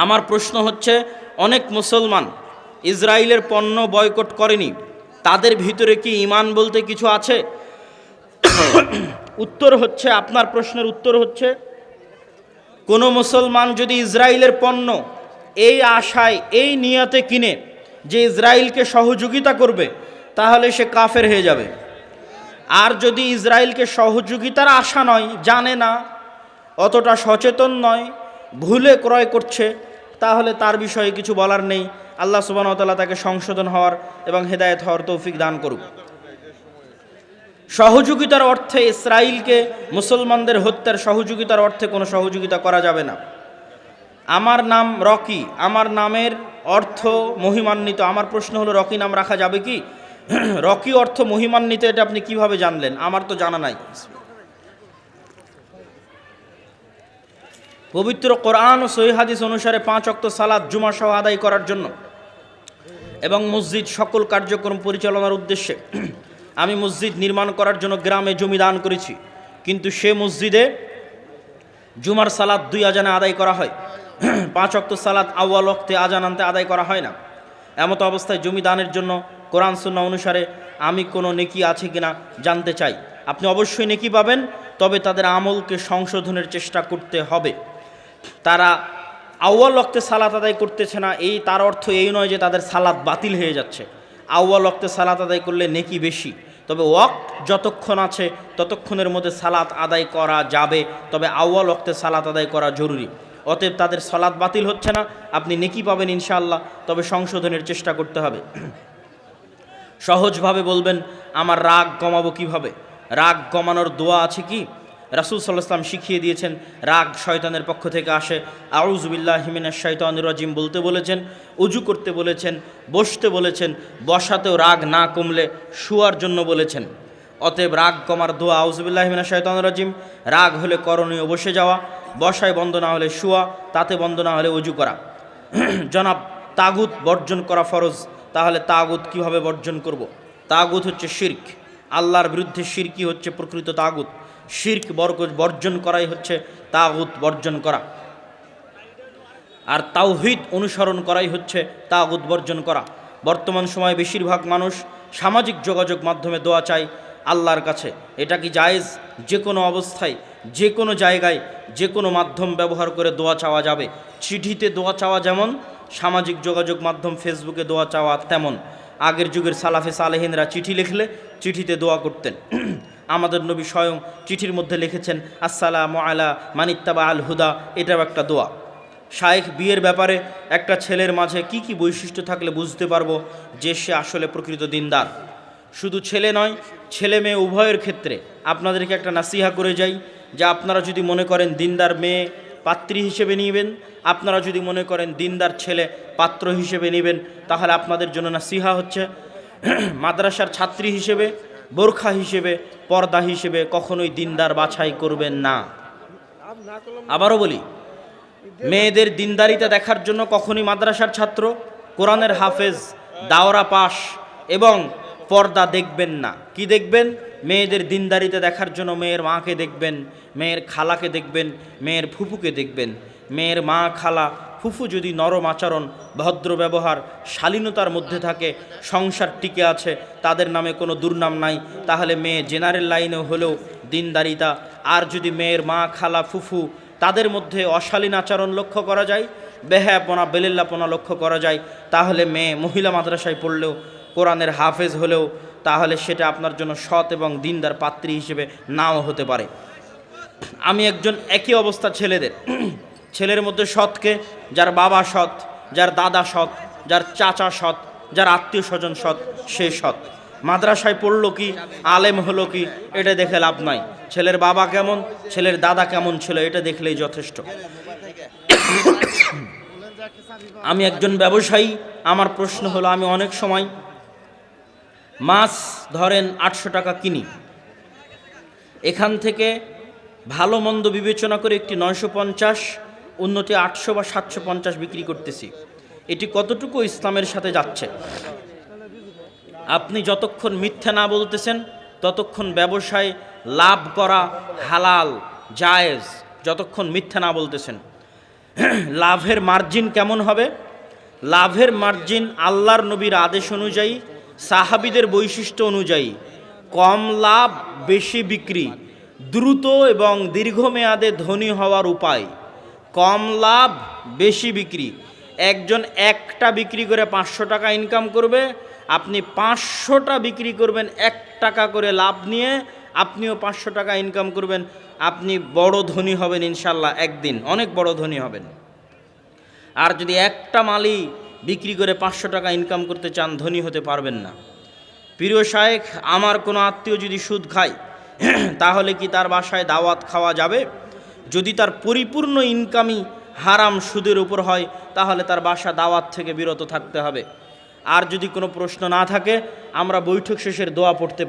আমার প্রশ্ন হচ্ছে, অনেক মুসলমান ইসরায়েলের পণ্য বয়কট করেনি, তাদের ভিতরে কি ঈমান বলতে কিছু আছে? উত্তর হচ্ছে, আপনার প্রশ্নের উত্তর হচ্ছে, কোনো মুসলমান যদি ইসরায়েলের পণ্য এই আশায় এই নিয়তে কিনে যে ইসরায়েলকে সহযোগিতা করবে, তাহলে সে কাফের হয়ে যাবে। আর যদি ইসরায়েলকে সহযোগিতার আশা নয়, জানে না, অতটা সচেতন নয়, ভুলে ক্রয় করছে, তাহলে তার বিষয়ে কিছু বলার নেই। আল্লাহ সুবহানাহু ওয়া তাআলা তাকে সংশোধন হওয়ার এবং হেদায়েত হওয়ার তৌফিক দান করুক। সহযোগিতার অর্থে ইসরায়েলকে মুসলমানদের হত্যার সহযোগিতার অর্থে কোনো সহযোগিতা করা যাবে না। আমার নাম রকি, আমার নামের অর্থ মহিমান্বিত। আমার প্রশ্ন হলো, রকি নাম রাখা যাবে কি? রকি অর্থ মহিমান্বিত, এটা আপনি কিভাবে জানলেন? আমার তো জানা নাই। পবিত্র কোরআন ও সহিহ হাদিস অনুসারে 5 ওয়াক্ত সালাত জুমা সহ আদায় করার জন্য এবং মসজিদ সকল কার্যক্রম পরিচালনার উদ্দেশ্যে আমি মসজিদ নির্মাণ করার জন্য গ্রামে জমি দান করেছি, কিন্তু সে মসজিদে জুমার সালাত 2 আজানে আদায় করা হয়। 5 ওয়াক্ত সালাত আউয়াল ওয়াক্তে আজান আনতে আদায় করা হয় না। এমত অবস্থায় জমি দানের জন্য কোরআন সুন্নাহ অনুসারে আমি কোনো নেকি আছে কিনা জানতে চাই। আপনি অবশ্যই নেকি পাবেন, তবে তাদের আমলকে সংশোধনের চেষ্টা করতে হবে। তারা আউয়াল ওয়াক্তে সালাত আদায় করতেছে না, তার অর্থ এই নয় যে তাদের সালাত বাতিল হয়ে যাচ্ছে। আউয়াল ওয়াক্তে সালাত আদায় করলে নেকি বেশি, তবে ওয়াক্ত যতক্ষণ আছে ততক্ষণের মধ্যে সালাত আদায় করা যাবে, তবে আউয়াল ওয়াক্তে সালাত আদায় করা জরুরি। অতএব তাদের সালাত বাতিল হচ্ছে না, আপনি নেকি পাবেন ইনশাআল্লাহ, তবে সংশোধনের চেষ্টা করতে হবে। সহজভাবে বলবেন, আমার রাগ কমাবো কিভাবে? রাগ কমানোর দোয়া আছে কি? রাসূল সাল্লাল্লাহু আলাইহি ওয়াসাল্লাম শিখিয়ে দিয়েছেন, রাগ শয়তানের পক্ষ থেকে আসে। আউযু বিল্লাহি মিনাশ শাইতানির রাজিম বলতে বলেছেন, উজু করতে বলেছেন, বসতে বলেছেন, বসাতেও রাগ না কমলে শোয়ার জন্য বলেছেন। অতএব রাগ কমার দোয়া আউযু বিল্লাহি মিনাশ শাইতানির রাজিম। রাগ হলে করণীয় বসে যাওয়া, বসায় বন্ধ না হলে শোয়া, তাতে বন্ধ না হলে উজু করা। জনাব, তাগুত বর্জন করা ফরজ, তাহলে তাগুত কিভাবে বর্জন করব? তাগুত হচ্ছে শিরক, আল্লাহর বিরুদ্ধে শিরকি হচ্ছে প্রকৃত তাগুত। শিরক বর্জন করাই হচ্ছে তাগুত বর্জন করা, আর তাওহীদ অনুসরণ করাই হচ্ছে তাগুত বর্জন করা। বর্তমান সময়ে বেশিরভাগ মানুষ সামাজিক যোগাযোগ মাধ্যমে দোয়া চায় আল্লাহর কাছে। এটা কি জায়েজ? যে কোনো অবস্থায়, যে কোনো জায়গায়, যে কোনো মাধ্যম ব্যবহার করে দোয়া চাওয়া যাবে। চিঠিতে দোয়া চাওয়া যেমন, সামাজিক যোগাযোগ মাধ্যম ফেসবুকে দোয়া চাওয়া তেমন। আগের যুগের সালাফে সালেহিনরা চিঠি লিখলে চিঠিতে দোয়া করতেন। আমাদের নবী স্বয়ং চিঠির মধ্যে লিখেছেন, আসসালামু আলা মানিত্তাবা আল হুদা, এটাও একটা দোয়া। শায়েখ, বিয়ের ব্যাপারে একটা ছেলের মাঝে কি কি বৈশিষ্ট্য থাকলে বুঝতে পারবো যে সে আসলে প্রকৃত দিনদার? শুধু ছেলে নয়, ছেলে মেয়ে উভয়ের ক্ষেত্রে আপনাদেরকে একটা নাসিহা করে যাই, যে আপনারা যদি মনে করেন দিনদার মেয়ে পাত্রী হিসেবে নেবেন, আপনারা যদি মনে করেন দিনদার ছেলে পাত্র হিসেবে নেবেন, তাহলে আপনাদের জন্য নাসিহা হচ্ছে, মাদ্রাসার ছাত্রী হিসেবে, বোরখা হিসেবে, পর্দা হিসেবে কখনোই দিনদার বাছাই করবেন না। আবারও বলি, মেয়েদের দিনদারিতা দেখার জন্য কখনোই মাদ্রাসার ছাত্র, কোরআনের হাফেজ, দাওরা পাশ এবং পর্দা দেখবেন না। কি দেখবেন? মেয়েদের দিনদারিতা দেখার জন্য মেয়ের মাকে দেখবেন, মেয়ের খালাকে দেখবেন, মেয়ের ফুফুকে দেখবেন। মেয়ের মা, খালা, ফুফু যদি নরম আচরণ, ভদ্র ব্যবহার, শালীনতার মধ্যে থাকে, সংসার টিকে আছে, তাদের নামে কোনো দুর্নাম নাই, তাহলে মেয়ে জেনারেল লাইনে হলেও দিনদারিতা। আর যদি মেয়ের মা, খালা, ফুফু তাদের মধ্যে অশালীন আচরণ লক্ষ্য করা যায়, বেহায়াপনা, বেলিল্লাপনা লক্ষ্য করা যায়, তাহলে মেয়ে মহিলা মাদ্রাসায় পড়লেও, কোরআনের হাফেজ হলেও, তাহলে সেটা আপনার জন্য সৎ এবং দিনদার পাত্রী হিসেবে নাও হতে পারে। আমি একজন একই অবস্থা ছেলেদের। ছেলের মধ্যে সৎকে, যার বাবা সৎ, যার দাদা সৎ, যার চাচা সৎ, যার আত্মীয় স্বজন সৎ, সে সৎ। মাদ্রাসায় পড়লো কি, আলেম হলো কি, এটা দেখে লাভ নাই। ছেলের বাবা কেমন, ছেলের দাদা কেমন ছিল, এটা দেখলেই যথেষ্ট। আমি একজন ব্যবসায়ী। আমার প্রশ্ন হলো, আমি অনেক সময় মাছ ধরেন 800 টাকা কিনি, এখান থেকে ভালো মন্দ বিবেচনা করে একটি 950, অন্যটি 800 বা 750 বিক্রি করতেছি। এটি কতটুকু ইসলামের সাথে যাচ্ছে? আপনি যতক্ষণ মিথ্যা না বলতেছেন ততক্ষণ ব্যবসায় লাভ করা হালাল, জায়েজ, যতক্ষণ মিথ্যা না বলতেছেন। লাভের মার্জিন কেমন হবে? লাভের মার্জিন আল্লাহর নবীর আদেশ অনুযায়ী, সাহাবীদের বৈশিষ্ট্য অনুযায়ী কম লাভ বেশি বিক্রি, দ্রুত এবং দীর্ঘমেয়াদে ধনী হওয়ার উপায়। কম লাভ বেশি বিক্রি। একজন একটা বিক্রি করে 500 টাকা ইনকাম করবে, আপনি 500টা বিক্রি করবেন 1 টাকা করে লাভ নিয়ে, আপনিও 500 টাকা ইনকাম করবেন, আপনি বড় ধনী হবেন ইনশাল্লাহ, একদিন অনেক বড় ধনী হবেন। আর যদি একটা মালই বিক্রি করে 500 টাকা ইনকাম করতে চান, ধনী হতে পারবেন না। প্রিয় শায়েখ, আমার কোনো আত্মীয় যদি সুদ খায় তাহলে কি তার বাসায় দাওয়াত খাওয়া যাবে? যদি তার পরিপূর্ণ ইনকামই হারাম সুদের উপর হয়, তাহলে তার বাসা দাওয়াত থেকে বিরত থাকতে হবে। আর যদি কোনো প্রশ্ন না থাকে, আমরা বৈঠক শেষের দোয়া পড়তে পারি।